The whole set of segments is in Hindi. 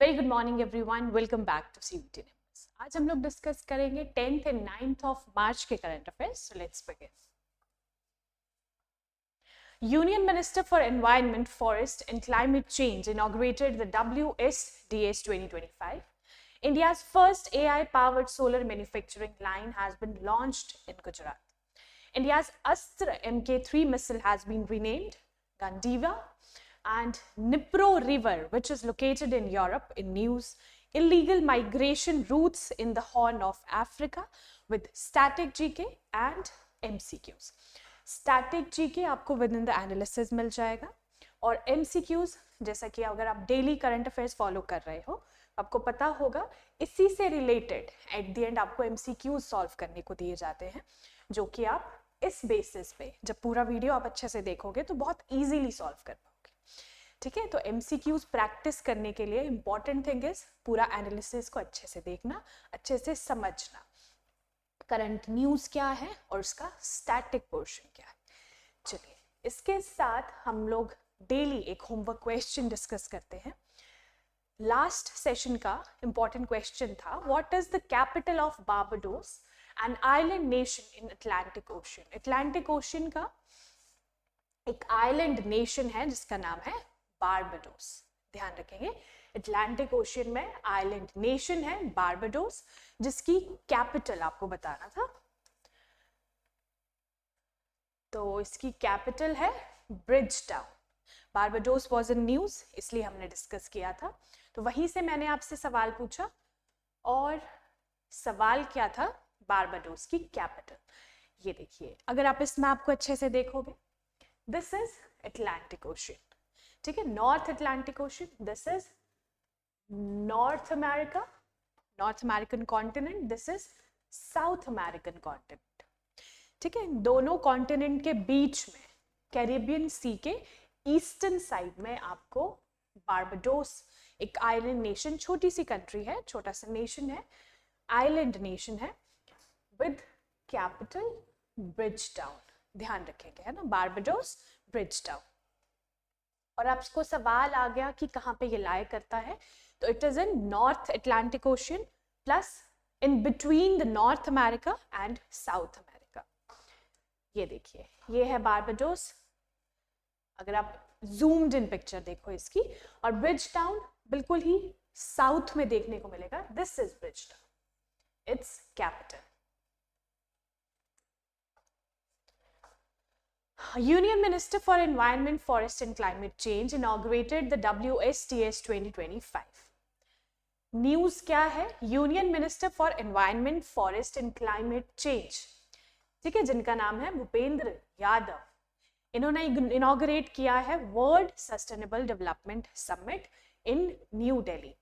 Very good morning everyone, welcome back to CUT Nimbus। आज हम लोग डिस्कस करेंगे 10th and 9th of March के current affairs. So let's begin. Union Minister for Environment, Forest and Climate Change inaugurated the WSDS 2025. India's first AI-powered solar manufacturing line has been launched in Gujarat. India's Astra Mk3 missile has been renamed Gandiva, and Dnipro River, which is located in Europe, in news. Illegal migration routes in the Horn of Africa with static GK and MCQs. Static GK आपको विद इन द एनालिसिस मिल जाएगा, और MCQs जैसा कि अगर आप डेली करंट अफेयर्स फॉलो कर रहे हो आपको पता होगा, इसी से रिलेटेड एट द एंड आपको MCQs सॉल्व करने को दिए जाते हैं, जो कि आप इस बेसिस पे जब पूरा वीडियो आप अच्छे से देखोगे तो बहुत इजीली सॉल्व कर पाओगे। ठीक है, तो MCQs प्रैक्टिस करने के लिए इंपॉर्टेंट थिंग इज पूरा एनालिसिस को अच्छे से देखना, अच्छे से समझना, करंट न्यूज क्या है और उसका स्टैटिक पोर्शन क्या है। चलिए, इसके साथ हम लोग डेली एक होमवर्क क्वेश्चन डिस्कस करते हैं। लास्ट सेशन का इंपॉर्टेंट क्वेश्चन था, what is the capital of Barbados, an island nation in Atlantic ocean. Atlantic ocean का एक आइलैंड नेशन है जिसका नाम है बारबाडोस। ध्यान रखेंगे, अटलांटिक ओशन में आइलैंड नेशन है बारबाडोस, जिसकी कैपिटल आपको बताना था। तो इसकी कैपिटल है Bridgetown. Barbados was in news, इसलिए हमने डिस्कस किया था। तो वहीं से मैंने आपसे सवाल पूछा, और सवाल क्या था, बारबाडोस की कैपिटल। ये देखिए, अगर आप इस मैप को अच्छे से देखोगे, दिस इज अटलांटिक ओशन। ठीक है, north Atlantic ocean, this is north America, north American continent, this is south American continent. ठीक है, दोनों कॉन्टिनेंट के बीच में कैरिबियन सी के ईस्टर्न साइड में आपको बारबाडोस, एक आइलैंड नेशन, छोटी सी कंट्री है, छोटा सा नेशन है, आइलैंड नेशन है, विद कैपिटल ब्रिजटाउन। ध्यान रखेंगे, है ना, बारबाडोस ब्रिजटाउन। और आपको सवाल आ गया कि कहाँ पे ये लाई करता है, तो it is in north Atlantic ocean plus in between the north America and south America. ये देखिए, ये है बारबाडोस, अगर आप जूम्ड इन पिक्चर देखो इसकी, और ब्रिज टाउन बिल्कुल ही साउथ में देखने को मिलेगा। This is bridge town, it's capital. Union Minister for Environment, Forest and Climate Change inaugurated the WSDS 2025. News क्या है, union minister for environment, forest and climate change, ठीक है, जिनका नाम है भूपेंद्र यादव, इन्होंने इनॉग्रेट किया है world sustainable development summit in new Delhi.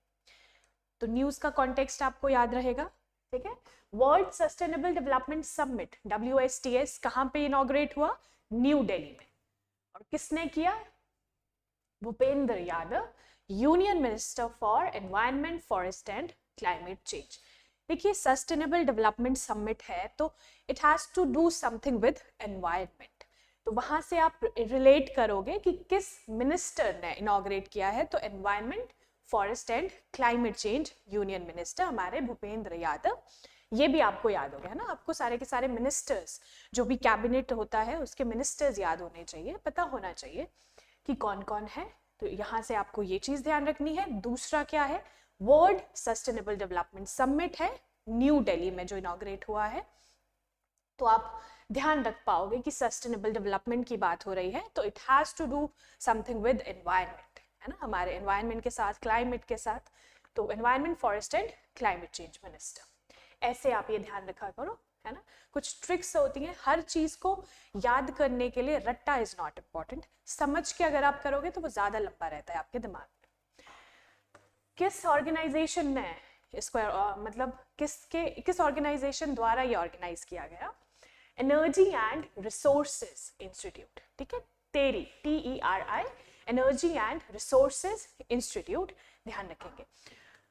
तो न्यूज का कॉन्टेक्स्ट आपको याद रहेगा। ठीक है, world sustainable development summit WSDS कहाँ पे इनॉग्रेट हुआ, न्यू दिल्ली में, और किसने किया, Bhupender Yadav, union minister for environment, forest and climate change. देखिए, सस्टेनेबल डेवलपमेंट समिट है तो it has to do something with environment, तो वहां से आप रिलेट करोगे कि किस मिनिस्टर ने इनॉग्रेट किया है, तो environment, forest and climate change union minister हमारे भूपेंद्र यादव। ये भी आपको याद हो गया ना, आपको सारे के सारे मिनिस्टर्स, जो भी कैबिनेट होता है उसके मिनिस्टर्स याद होने चाहिए, पता होना चाहिए कि कौन कौन है। तो यहाँ से आपको ये चीज ध्यान रखनी है। दूसरा क्या है, वर्ल्ड सस्टेनेबल डेवलपमेंट समिट है न्यू दिल्ली में जो इनॉग्रेट हुआ है, तो आप ध्यान रख पाओगे कि सस्टेनेबल डेवलपमेंट की बात हो रही है, तो it has to do something with environment, है ना, हमारे एनवायरनमेंट के साथ, क्लाइमेट के साथ। तो environment, forest and climate change minister, ऐसे आप ये ध्यान रखा करो, है ना। कुछ ट्रिक्स होती हैं, हर चीज को याद करने के लिए रट्टा इज नॉट इम्पॉर्टेंट, समझ के अगर आप करोगे तो वो ज्यादा लंबा रहता है आपके दिमाग में। किस ऑर्गेनाइजेशन ने इसको मतलब किस ऑर्गेनाइजेशन द्वारा ये ऑर्गेनाइज किया गया, एनर्जी एंड रिसोर्सेज इंस्टीट्यूट। ठीक है, टेरी, TERI, energy and resources institute, ध्यान रखेंगे।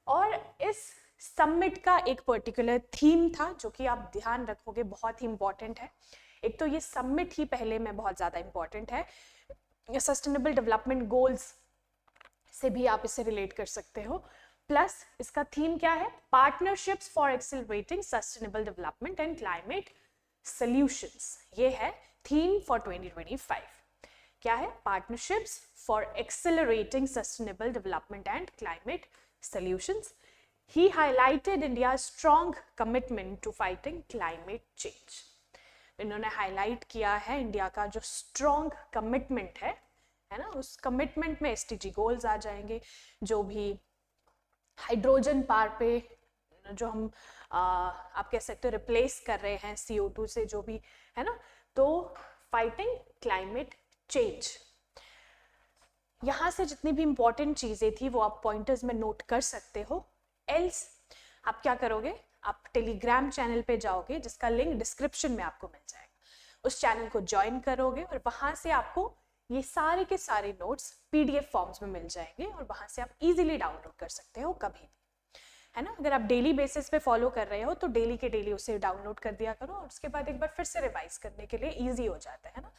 और इस समिट का एक पर्टिकुलर थीम था जो कि आप ध्यान रखोगे, बहुत ही इंपॉर्टेंट है। एक तो ये समिट ही पहले में बहुत ज्यादा इंपॉर्टेंट है, सस्टेनेबल डेवलपमेंट गोल्स से भी आप इसे रिलेट कर सकते हो। प्लस इसका थीम क्या है, partnerships for accelerating sustainable development and climate solutions. ये है थीम फॉर 2025। क्या है, partnerships for accelerating sustainable development and climate solutions. He highlighted India's strong commitment to fighting climate change. इन्होंने हाईलाइट किया है इंडिया का जो स्ट्रॉन्ग कमिटमेंट है ना, उस कमिटमेंट में एसडीजी गोल्स आ जाएंगे, जो भी हाइड्रोजन पावर पे जो हम आप कह सकते हो रिप्लेस कर रहे हैं CO2 से, जो भी है ना, तो फाइटिंग क्लाइमेट चेंज। यहाँ से जितनी भी इंपॉर्टेंट चीजें थी वो आप पॉइंटर्स में नोट कर सकते हो। एल्स आप क्या करोगे, आप टेलीग्राम चैनल पे जाओगे जिसका लिंक डिस्क्रिप्शन में आपको मिल जाएगा, उस चैनल को ज्वाइन करोगे और वहां से आपको ये सारे के सारे नोट्स PDF फॉर्म्स में मिल जाएंगे और वहां से आप इजीली डाउनलोड कर सकते हो कभी भी, है ना। अगर आप डेली बेसिस पे फॉलो कर रहे हो तो डेली के डेली उसे डाउनलोड कर दिया करो और उसके बाद एक बार फिर से रिवाइज करने के लिए ईजी हो जाता है ना।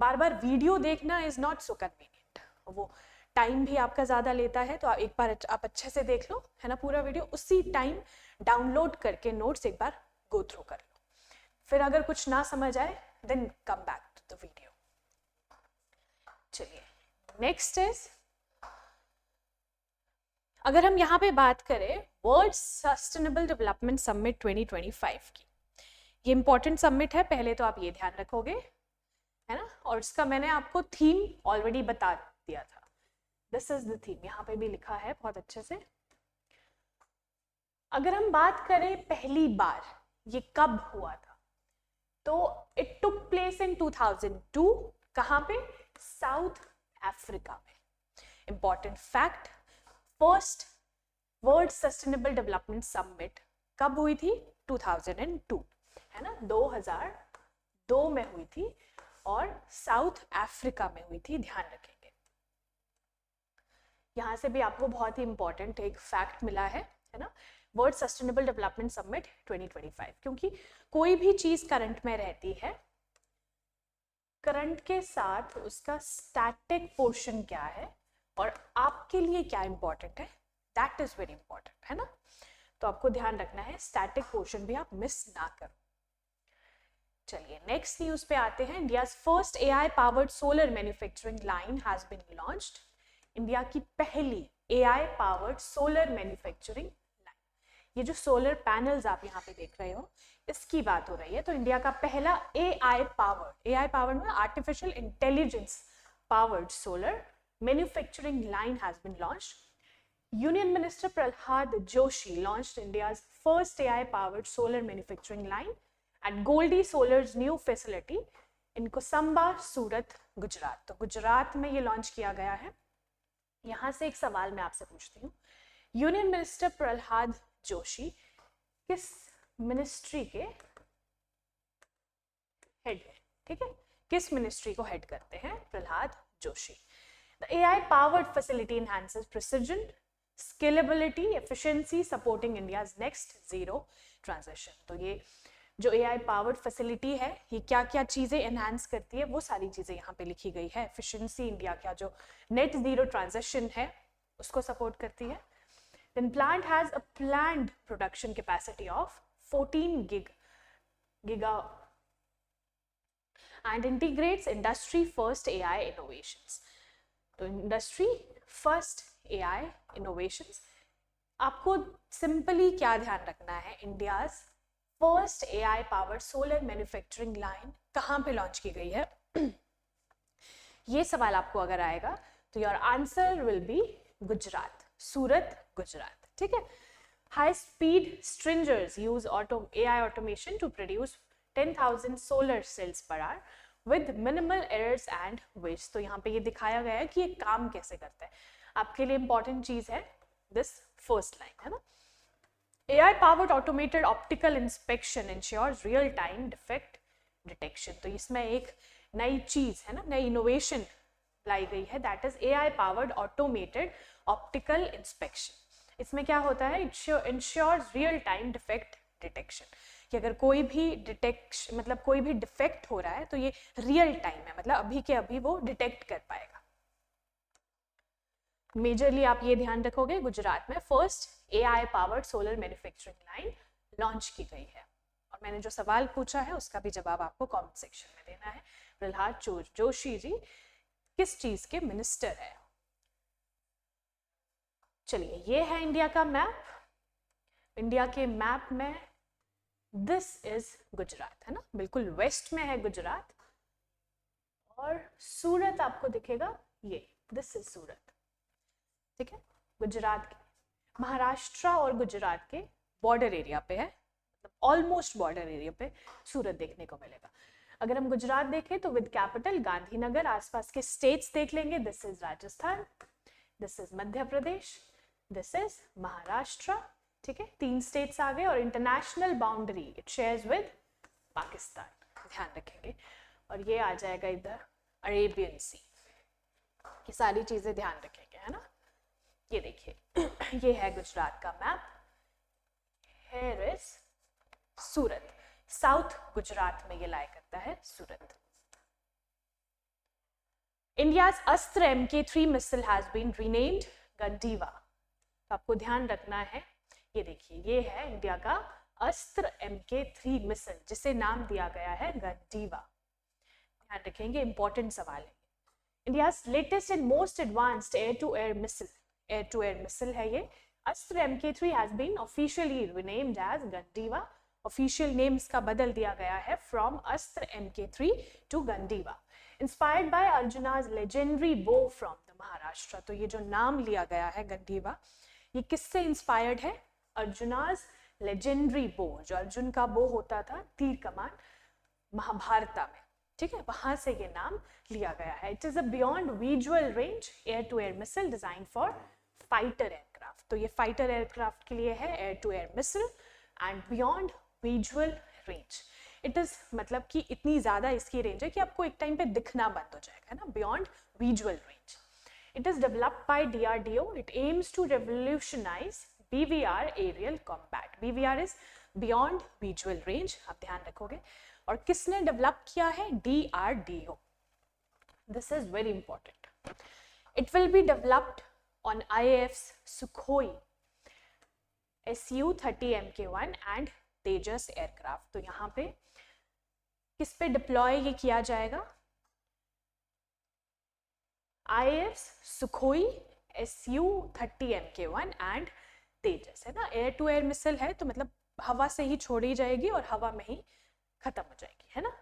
बार बार वीडियो देखना इज नॉट सो कन्वीनियंट, वो टाइम भी आपका ज़्यादा लेता है, तो एक बार आप अच्छे से देख लो, है ना, पूरा वीडियो, उसी टाइम डाउनलोड करके नोट्स एक बार गो थ्रू कर लो। फिर अगर कुछ ना समझ आए then come back to the video. चलिए नेक्स्ट इज, अगर हम यहाँ पे बात करें वर्ल्ड सस्टेनेबल डेवलपमेंट समिट 2025 की, ये इंपॉर्टेंट समिट है, पहले तो आप ये ध्यान रखोगे, है ना, और इसका मैंने आपको थीम ऑलरेडी बता दिया था। दिस इज द थीम, यहाँ पे भी लिखा है बहुत अच्छे से। अगर हम बात करें पहली बार ये कब हुआ था, तो इट टुक प्लेस इन 2002। कहाँ पे, साउथ अफ्रीका में। Important fact, first world sustainable development summit कब हुई थी, 2002, है ना, 2002 में हुई थी और साउथ अफ्रीका में हुई थी, ध्यान रखेंगे। यहाँ से भी आपको बहुत ही इंपॉर्टेंट एक फैक्ट मिला है ना, वर्ल्ड सस्टेनेबल डेवलपमेंट समिट 2025, क्योंकि कोई भी चीज करंट में रहती है, करंट के साथ उसका स्टैटिक पोर्शन क्या है और आपके लिए क्या इंपॉर्टेंट है, दैट इज वेरी इंपॉर्टेंट, है ना। तो आपको ध्यान रखना है, स्टैटिक पोर्शन भी आप मिस ना करो। चलिए नेक्स्ट न्यूज पे आते हैं। India's first AI powered solar manufacturing line has been launched. India की पहली AI powered solar manufacturing line, ये जो सोलर पैनल्स आप यहाँ पे देख रहे हो इसकी बात हो रही है। तो इंडिया का पहला AI पावर्ड में artificial intelligence powered solar manufacturing line has been launched. Union minister Prahlad Joshi launched India's first AI powered solar manufacturing line at Goldi solar's new facility in Kosamba, Surat, Gujarat. तो गुजरात में ये लॉन्च किया गया है। यहां से एक सवाल मैं आपसे पूछती हूँ, यूनियन मिनिस्टर प्रहलाद जोशी किस मिनिस्ट्री के हेड है, ठीक है, किस मिनिस्ट्री को हेड करते हैं Prahlad Joshi. The AI powered facility enhances precision, scalability, efficiency, supporting India's next zero transition. तो ये जो AI पावर्ड फैसिलिटी है, ये क्या क्या चीजें एनहांस करती है, वो सारी चीजें यहाँ पे लिखी गई है। एफिशिएंसी, इंडिया का जो नेट जीरो ट्रांजिशन है उसको सपोर्ट करती है। Then plant has a planned production capacity of 14 giga and integrates industry first AI innovations. तो industry first AI innovations, आपको सिंपली क्या ध्यान रखना है, India's first AI powered solar manufacturing line कहाँ पे लॉन्च की गई है, ये सवाल आपको अगर आएगा तो your answer will be Gujarat, Surat, Gujarat, ठीक है। High speed stringers use AI automation to produce 10,000 solar cells per hour with minimal errors and waste. तो यहाँ पे ये दिखाया गया है कि ये काम कैसे करता है। आपके लिए इंपॉर्टेंट चीज है दिस फर्स्ट लाइन, है ना। AI powered automated optical inspection ensures real time defect detection। तो इसमें एक नई चीज है ना, नई इनोवेशन लाई गई है, that is AI powered automated optical inspection। इसमें क्या होता है, ensures real time defect detection, कि अगर कोई भी डिटेक्शन मतलब कोई भी डिफेक्ट हो रहा है तो ये रियल टाइम है, मतलब अभी के अभी वो डिटेक्ट कर पाएगा। मेजरली आप ये ध्यान रखोगे, गुजरात में first AI powered solar manufacturing line launch की गई है। और मैंने जो सवाल पूछा है उसका भी जवाब आपको कमेंट सेक्शन में देना है। प्रहलाद जोशी जी किस चीज के मिनिस्टर है? चलिए, ये है इंडिया का मैप। इंडिया के मैप में दिस इज गुजरात, है ना, बिल्कुल वेस्ट में है गुजरात। और सूरत आपको दिखेगा, ये दिस इज सूरत, ठीक है। गुजरात के, महाराष्ट्र और गुजरात के बॉर्डर एरिया पे है, ऑलमोस्ट बॉर्डर एरिया पे सूरत देखने को मिलेगा। अगर हम गुजरात देखें तो विद कैपिटल गांधीनगर, आसपास के स्टेट्स देख लेंगे, this is Rajasthan, this is Madhya Pradesh, this is Maharashtra, ठीक है। 3 स्टेट्स आ गए। और international boundary it shares with Pakistan, ध्यान रखेंगे। और ये आ जाएगा इधर अरेबियन सी, ये सारी चीजें ध्यान रखेंगे, है ना। ये देखिए ये है गुजरात का map. Here is Surat, south Gujarat में ये लाई करता है Surat. India's Astra MK3 missile has been renamed Gandiva. तो आपको ध्यान रखना है, ये देखिए ये है इंडिया का अस्त्र MK3 मिसाइल जिसे नाम दिया गया है गंडीवा। ध्यान रखेंगे, इंपॉर्टेंट सवाल है। India's latest and most advanced air to air missile है ये। Astra MK3 has been officially renamed as Gandiva. Official name इसका बदल दिया गया है from Astra MK3 to Gandiva, inspired by Arjuna's legendary bow from the Maharashtra. तो ये जो नाम लिया गया है गंडीवा, ये किससे इंस्पायर्ड है? अर्जुनाज लेजेंडरी बो, जो अर्जुन का बो होता था तीर कमान महाभारत में, ठीक है, वहां से ये नाम लिया गया है। It is a beyond visual range air to air missile design for fighter aircraft. तो ये फाइटर एयरक्राफ्ट के लिए है, air to air missile and beyond visual range. It is मतलब कि इतनी ज्यादा इसकी रेंज है कि आपको एक टाइम पे दिखना बंद हो जाएगा, है ना, beyond visual range. It is developed by DRDO. It aims to revolutionize BVR aerial combat. BVR is beyond visual range. आप ध्यान रखोगे। और किसने डेवलप किया है? DRDO. This is very important. It will be developed on IAF's Sukhoi Su-30 Mk1 and Tejas aircraft. तो यहाँ पे किस पे डिप्लॉय ये किया जाएगा? IAF's Sukhoi Su-30 Mk1 and तेजस, है ना। एयर टू एयर मिसाइल है तो मतलब हवा से ही छोड़ी जाएगी और हवा में ही खत्म हो जाएगी, है ना।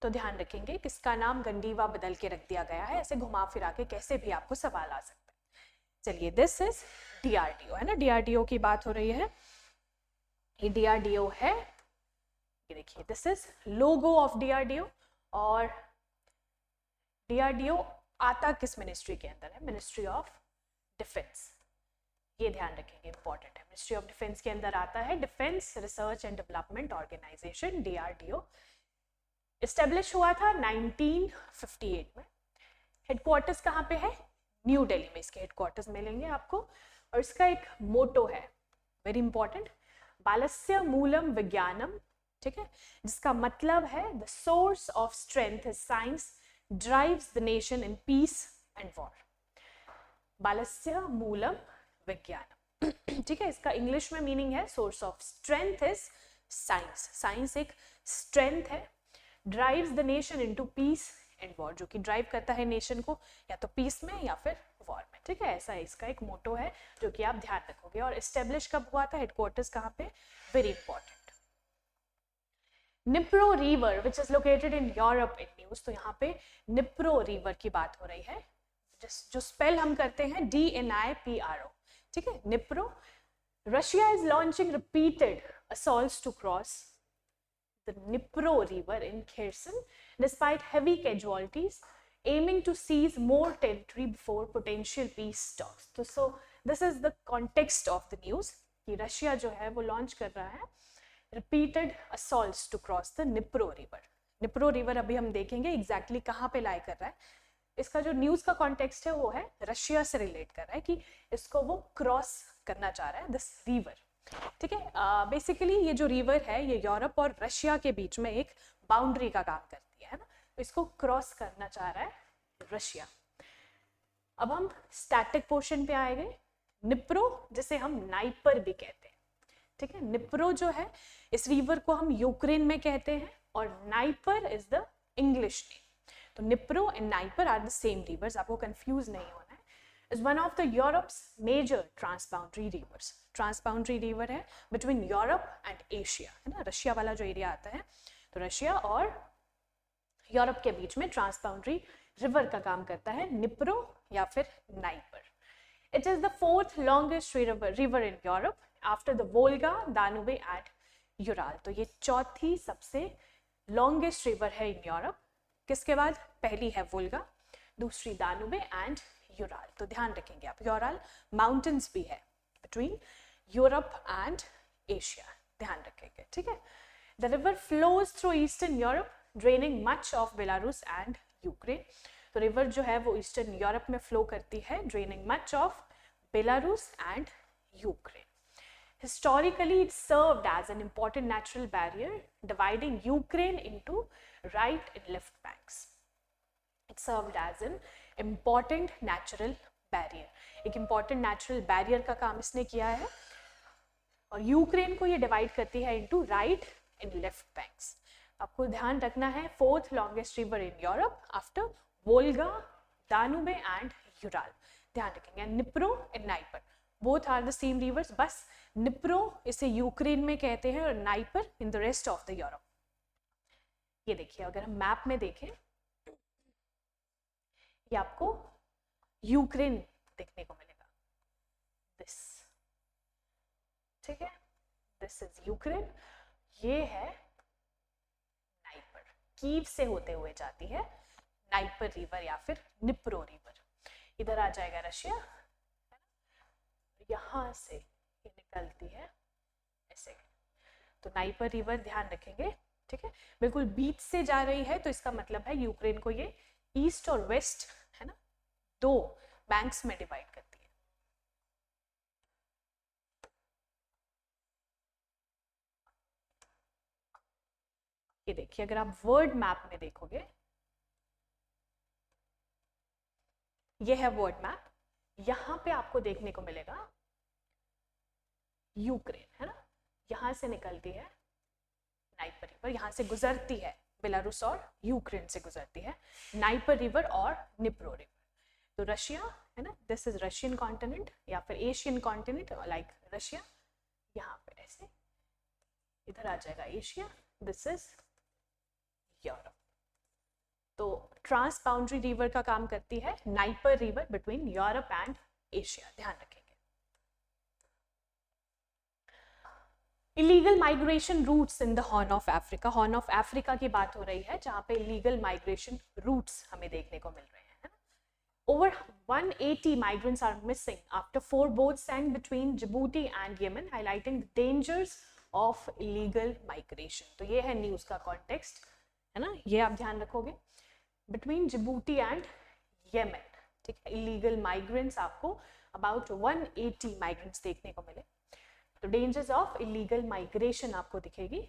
तो ध्यान रखेंगे किसका नाम गंडीवा बदल के रख दिया गया है, ऐसे घुमा फिरा के कैसे भी आपको सवाल आ सकता है। चलिए, दिस इज DRDO, है ना, DRDO की बात हो रही है। ये DRDO है, ये देखिए this is logo of DRDO। और DRDO आता किस मिनिस्ट्री के अंदर है? Ministry of defence. ये ध्यान रखेंगे, इंपॉर्टेंट है। मिनिस्ट्री ऑफ डिफेंस के अंदर आता है defence research and development organisation, DRDO। Establish हुआ था 1958 में। हेडक्वार्टर्स कहाँ पे है? न्यू दिल्ली में इसके हेडक्वार्टर्स मिलेंगे आपको। और इसका एक मोटो है, वेरी इंपॉर्टेंट, बालस्य मूलम विज्ञानम, ठीक है, जिसका मतलब है the source of strength is science drives the nation in peace and war. बालस्य मूलम विज्ञानम, ठीक है। इसका इंग्लिश में मीनिंग है source of strength is science. Science एक स्ट्रेंथ है, drives the nation into peace and war, जो कि ड्राइव करता है नेशन को या तो पीस में या फिर वॉर में, ठीक है। ऐसा इसका एक मोटो है जो कि आप ध्यान रखोगे। और एस्टेब्लिश कब हुआ था? हेडक्वार्टर्स कहाँ पे? Very important. Dnipro river which is located in Europe in news. तो यहाँ पे निप्रो रिवर की बात हो रही है, जो स्पेल हम करते हैं DNIPRO, ठीक है, Dnipro. Russia is launching repeated assaults to cross the Dnipro river in Kherson despite heavy casualties, aiming to seize more territory before potential peace talks. तो so this is the context of the news कि रशिया जो है वो लॉन्च कर रहा है repeated assaults to cross the Dnipro river. Dnipro river अभी हम देखेंगे एग्जैक्टली कहाँ पे लाई कर रहा है। इसका जो न्यूज का कॉन्टेक्स्ट है वो है रशिया से रिलेट कर रहा है कि इसको वो क्रॉस करना चाह रहा है दिस रिवर, ठीक है। बेसिकली ये जो रिवर है ये यूरोप और रशिया के बीच में एक बाउंड्री का काम करती है ना, तो इसको क्रॉस करना चाह रहा है रशिया। अब हम स्टैटिक पोर्शन पे आए गए। निप्रो जिसे हम नाइपर भी कहते हैं, ठीक है। निप्रो जो है इस रिवर को हम यूक्रेन में कहते हैं और Dnieper is the English name. तो Dnipro and Dnieper are the same rivers, आपको कंफ्यूज नहीं होना है। Is one of the Europe's major transboundary rivers. Transboundary river है बिटवीन यूरोप एंड एशिया, है ना, रशिया वाला जो एरिया आता है, तो रशिया और यूरोप के बीच में ट्रांसबाउंड्री रिवर का काम करता है निप्रो या फिर Dnieper. It is the fourth longest river in Europe after the Volga, Danube and Ural. तो ये चौथी सबसे लॉन्गेस्ट रिवर है इन यूरोप। किसके बाद? पहली है वोल्गा, दूसरी दानुबे एंड यूराल। तो ध्यान रखेंगे आप, यूराल माउंटेन्स भी है बिटवीन यूरोप एंड एशिया, ध्यान रखेंगे, ठीक है। The river flows through eastern Europe draining much of Belarus and Ukraine. तो रिवर जो है वो ईस्टर्न यूरोप में फ्लो करती है, draining much of Belarus and Ukraine. Historically, it served as an important natural barrier dividing Ukraine into right and left banks. It served as an important natural barrier. एक important natural barrier का काम इसने किया है और यूक्रेन को ये डिवाइड करती है into right and left banks. आपको ध्यान रखना है, fourth longest river in Europe after Volga, Danube and Ural, ध्यान रखेंगे। Dnipro and Dnieper both are the same rivers, बस निप्रो इसे यूक्रेन में कहते हैं और Dnieper in the rest of the Europe. ये देखिए, अगर हम मैप में देखें, ये आपको यूक्रेन देखने को मिलेगा, दिस, ठीक है, दिस इज यूक्रेन। ये है नाइपर, कीव से होते हुए जाती है नाइपर रिवर या फिर निप्रो रिवर। इधर आ जाएगा रशिया, यहां से ये निकलती है ऐसे। तो नाइपर रिवर ध्यान रखेंगे, ठीक है, बिल्कुल बीच से जा रही है, तो इसका मतलब है यूक्रेन को ये ईस्ट और वेस्ट, है ना, दो बैंक्स में डिवाइड करती है। ये देखिए, अगर आप वर्ल्ड मैप में देखोगे, ये है वर्ल्ड मैप, यहां पे आपको देखने को मिलेगा यूक्रेन, है ना, यहां से निकलती है नाइपर रिवर, यहां से गुजरती है, बेलारूस और यूक्रेन से गुजरती है नाइपर रिवर और निप्रो रिवर। तो रशिया, है ना, दिस इज रशियन कॉन्टिनेंट या फिर एशियन कॉन्टिनेंट लाइक रशिया, यहाँ पे ऐसे इधर आ जाएगा एशिया, दिस इज यूरोप। तो ट्रांस बाउंड्री रिवर का काम करती है Dnieper river between Europe and Asia, ध्यान रखेंगे। Illegal migration routes in the Horn of Africa, Horn of Africa की बात हो रही है जहां पे इलीगल माइग्रेशन रूट्स हमें देखने को मिल रहे हैं। Over 180 migrants are missing after 4 boats sank between Djibouti and Yemen, highlighting the dangers of illegal migration. तो ये है न्यूज़ का कॉन्टेक्स्ट, है ना, ये आप ध्यान रखोगे, बिटवीन जिबूटी एंड येमेन, ठीक है, इलीगल माइग्रेंट्स आपको अबाउट 180 माइग्रेंट्स देखने को मिले। तो डेंजर्स ऑफ इलीगल माइग्रेशन आपको दिखेगी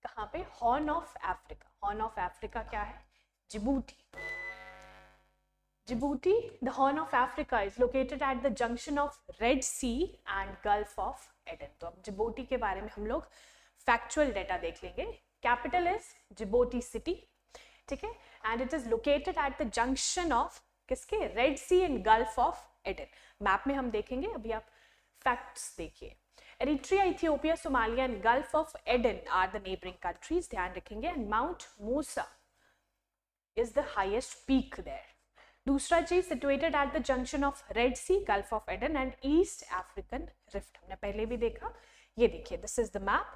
कहाँ पे? Horn of Africa. Horn of Africa क्या है? Djibouti. Djibouti, the Horn of Africa, is located at the junction of Red Sea and Gulf of Aden. तो अब जिबूटी के बारे में हम लोग फैक्चुअल डेटा देख लेंगे। कैपिटल इज जिबूटी सिटी, ठीक है, and it is located at the junction of किसके? Red Sea and Gulf of Aden. Map में हम देखेंगे, अभी आप फैक्ट्स देखिए। Eritrea, Ethiopia, Somalia and Gulf of Aden are the neighbouring countries, ध्यान रखेंगे। And Mount Musa is the highest peak there. दूसरा चीज, situated at the junction of Red Sea, Gulf of Aden and East African Rift, हमने पहले भी देखा। ये देखिए, दिस इज द मैप,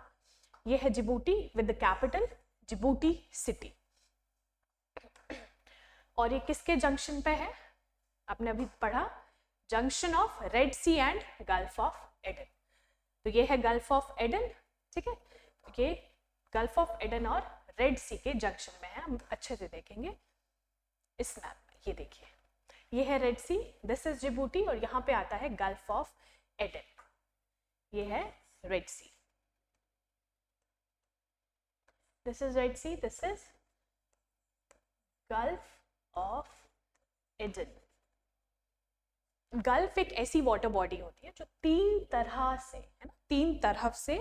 ये है Djibouti with the capital Djibouti City, और ये किसके जंक्शन पे है? आपने अभी पढ़ा, junction of Red Sea and Gulf of Aden. तो ये है गल्फ ऑफ एडन, ठीक है, ये गल्फ ऑफ एडन और रेड सी के जंक्शन में है, हम अच्छे से देखेंगे इस मैप। ये देखिए, ये है Red Sea, this is Djibouti, और यहाँ पे आता है गल्फ ऑफ एडन, ये है Red Sea, this is Red Sea, this is Gulf of Aden, gulf एक ऐसी वाटर बॉडी होती है जो तीन तरह से, है ना, तीन तरफ से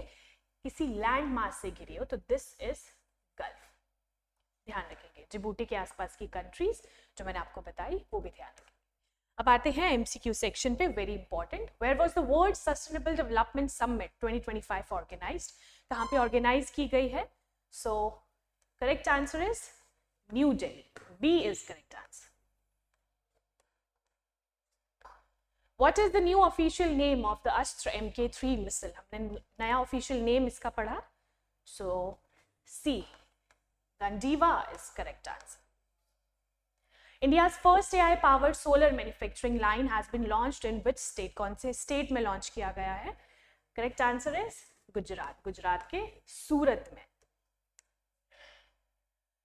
किसी लैंड मास से घिरी हो, तो दिस इज गल्फ। ध्यान रखेंगे। जिबूटी के आसपास की कंट्रीज जो मैंने आपको बताई वो भी ध्यान रखेंगे। अब आते हैं एमसीक्यू सेक्शन पे, very important. Where was the world sustainable development summit 2025 organized? कहाँ पे ऑर्गेनाइज की गई है? So correct answer is New Delhi. B is correct answer. What is the new official name of the Astra Mk3 missile? हमने नया official name इसका पढ़ा, so C, Gandiva is correct answer. India's first AI-powered solar manufacturing line has been launched in which state? कौन से state में launch किया गया है? Correct answer is Gujarat. Gujarat के सूरत में।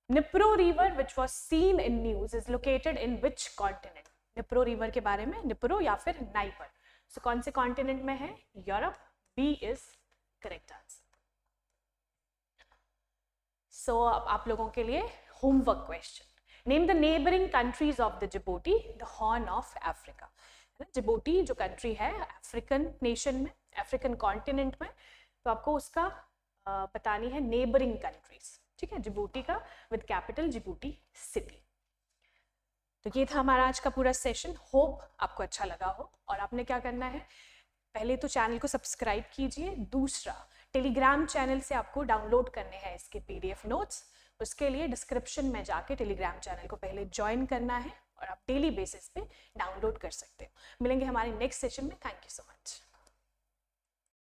Nipro River, which was seen in news, is located in which continent? निप्रो रिवर के बारे में, निप्रो या फिर नाइपर, सो कौन से कॉन्टिनेंट में है? Europe. B is correct answer. So अब आप लोगों के लिए homework question. Name the neighbouring countries of the Djibouti, the Horn of Africa. Djibouti जो कंट्री है अफ्रीकन नेशन में, अफ्रीकन कॉन्टिनेंट में, तो आपको उसका बतानी है नेबरिंग कंट्रीज, ठीक है, जिबूटी का, विद कैपिटल जिबूटी सिटी। तो ये था हमारा आज का पूरा सेशन। होप आपको अच्छा लगा हो। और आपने क्या करना है, पहले तो चैनल को सब्सक्राइब कीजिए, दूसरा टेलीग्राम चैनल से आपको डाउनलोड करने हैं इसके पीडीएफ नोट्स। उसके लिए डिस्क्रिप्शन में जाके टेलीग्राम चैनल को पहले ज्वाइन करना है और आप डेली बेसिस पे डाउनलोड कर सकते हो। मिलेंगे हमारे नेक्स्ट सेशन में। Thank you so much.